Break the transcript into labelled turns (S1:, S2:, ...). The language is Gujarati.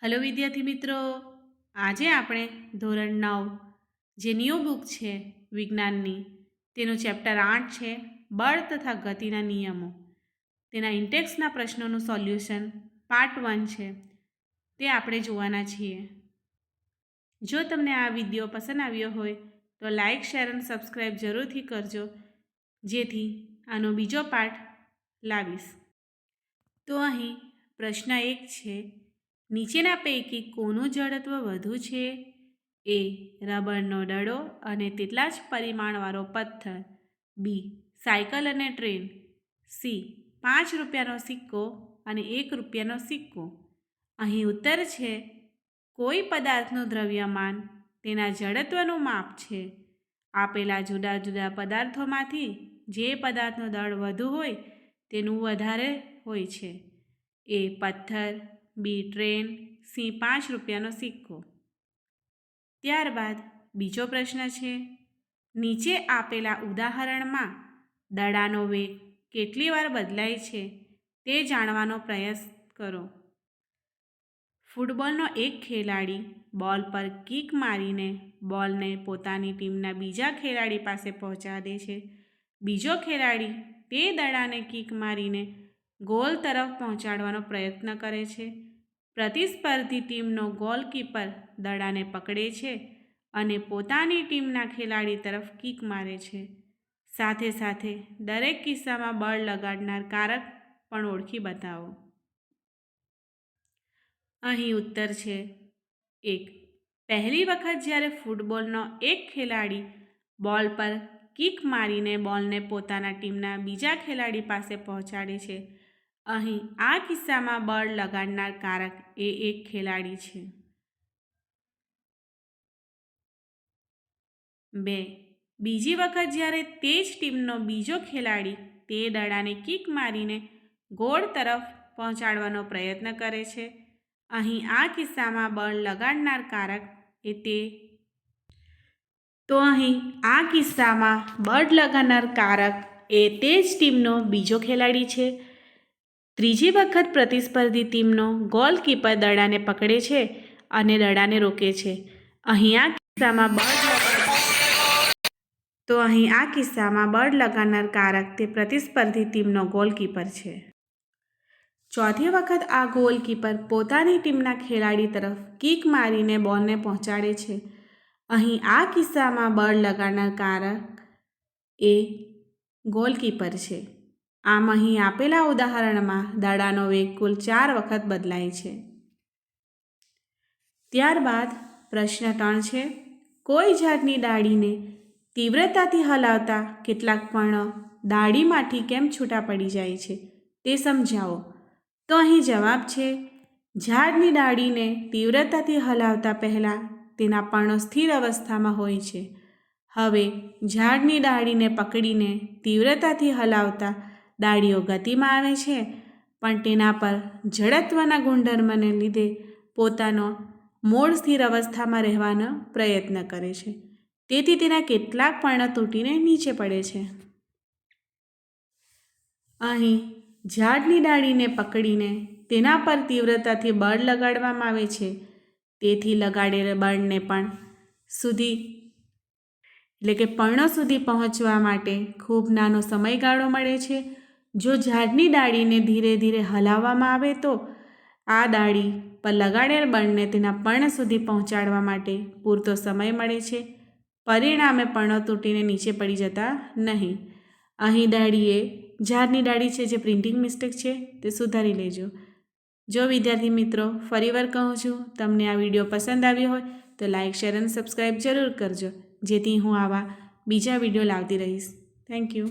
S1: हेलो विद्यार्थी मित्रों, आज આપણે ધોરણ 9 જે ન્યૂ બુક છે વિજ્ઞાનની તેનું ચેપ્ટર 8 છે બળ તથા ગતિના નિયમો. તેના ઇન્ટેક્સના પ્રશ્નોનું સોલ્યુશન પાર્ટ 1 છે તે આપણે જોવાના છીએ. જો તમને આ વિડિયો પસંદ આવ્યો હોય તો લાઈક, શેર અને સબસ્ક્રાઇબ જરૂરથી કરજો જેથી આનો બીજો પાર્ટ લાવીશ. તો અહીં પ્રશ્ન 1 છે, નીચેના પૈકી કોનું જડત્વ વધુ છે? એ. રબરનો દડો અને તેટલા જ પરિમાણવાળો પથ્થર. બી. સાયકલ અને ટ્રેન. સી. 5 રૂપિયાનો સિક્કો અને 1 રૂપિયાનો સિક્કો. અહીં ઉત્તર છે, કોઈ પદાર્થનું દ્રવ્યમાન તેના જડત્વનું માપ છે. આપેલા જુદા જુદા પદાર્થોમાંથી જે પદાર્થનું દળ વધુ હોય તેનું વધારે હોય છે. એ. પથ્થર. બી. ટ્રેન. સી. 5 રૂપિયાનો સિક્કો. ત્યારબાદ બીજો પ્રશ્ન છે, નીચે આપેલા ઉદાહરણમાં દડાનો વેગ કેટલી વાર બદલાય છે તે જાણવાનો પ્રયાસ કરો. ફૂટબોલનો એક ખેલાડી બોલ પર કિક મારીને બોલને પોતાની ટીમના બીજા ખેલાડી પાસે પહોંચાડે છે. બીજો ખેલાડી તે દડાને કિક મારીને ગોલ તરફ પહોંચાડવાનો પ્રયત્ન કરે છે. પ્રતિસ્પર્ધી ટીમનો ગોલકીપર દડાને પકડે છે અને પોતાની ટીમના ખેલાડી તરફ કિક મારે છે. સાથે સાથે દરેક કિસ્સામાં બળ લગાડનાર કારક પણ ઓળખી બતાવો. અહીં ઉત્તર છે, 1. પહેલી વખત જ્યારે ફૂટબોલનો એક ખેલાડી બોલ પર કિક મારીને બોલને પોતાના ટીમના બીજા ખેલાડી પાસે પહોંચાડે છે. અહીં આ કિસ્સામાં બળ લગાડનાર કારક એ એક ખેલાડી છે. 2. બીજી વખત જ્યારે તે જ ટીમનો બીજો ખેલાડી તે દડાને કિક મારીને ગોળ તરફ પહોંચાડવાનો પ્રયત્ન કરે છે. અહીં આ કિસ્સામાં બળ લગાડનાર કારક એ તે જ ટીમનો બીજો ખેલાડી છે. ત્રીજી વખત પ્રતિસ્પર્ધી ટીમનો ગોલકીપર દડાને પકડે છે અને દડાને રોકે છે. અહીં આ કિસ્સામાં બળ લગાડનાર કારક તે પ્રતિસ્પર્ધી ટીમનો ગોલકીપર છે. ચોથી વખત આ ગોલકીપર પોતાની ટીમના ખેલાડી તરફ કિક મારીને બોલને પહોંચાડે છે. અહીં આ કિસ્સામાં બળ લગાડનાર કારક એ ગોલકીપર છે. આમ અહીં આપેલા ઉદાહરણમાં દડાનો વેગ કુલ 4 વખત બદલાય છે. ત્યારબાદ પ્રશ્ન 3 છે, કોઈ ઝાડની ડાળીને તીવ્રતાથી હલાવતા કેટલાક પર્ણો ડાળીમાંથી કેમ છૂટા પડી જાય છે તે સમજાવો. તો અહીં જવાબ છે, ઝાડની ડાળીને તીવ્રતાથી હલાવતા પહેલાં તેના પર્ણો સ્થિર અવસ્થામાં હોય છે. હવે ઝાડની ડાળીને પકડીને તીવ્રતાથી હલાવતા ડાળીઓ ગતિમાં આવે છે, પણ તેના પર જડત્વના ગુણધર્મને લીધે પોતાનો મૂળ સ્થિર અવસ્થામાં રહેવાનો પ્રયત્ન કરે છે. તેથી તેના કેટલાક પર્ણો તૂટીને નીચે પડે છે. અહીં ઝાડની ડાળીને પકડીને તેના પર તીવ્રતાથી બળ લગાડવામાં આવે છે. તેથી લગાડેલ બળને પર્ણો સુધી પહોંચવા માટે ખૂબ નાનો સમયગાળો મળે છે. જો ઝાડની ડાળીને ધીરે ધીરે હલાવવામાં આવે તો આ ડાળી પર લગાડેલ બળને તેના પર્ણ સુધી પહોંચાડવા માટે પૂરતો સમય મળે છે. પરિણામે પર્ણો તૂટીને નીચે પડી જતા નહીં. અહીં ઝાડની ડાળી છે જે પ્રિન્ટિંગ મિસ્ટેક છે તે સુધારી લેજો. જો વિદ્યાર્થી મિત્રો, ફરીવાર કહું છું, તમને આ વિડીયો પસંદ આવ્યો હોય તો લાઈક, શેર અને સબસ્ક્રાઈબ જરૂર કરજો જેથી હું આવા બીજા વિડીયો લાવતી રહીશ. Thank you.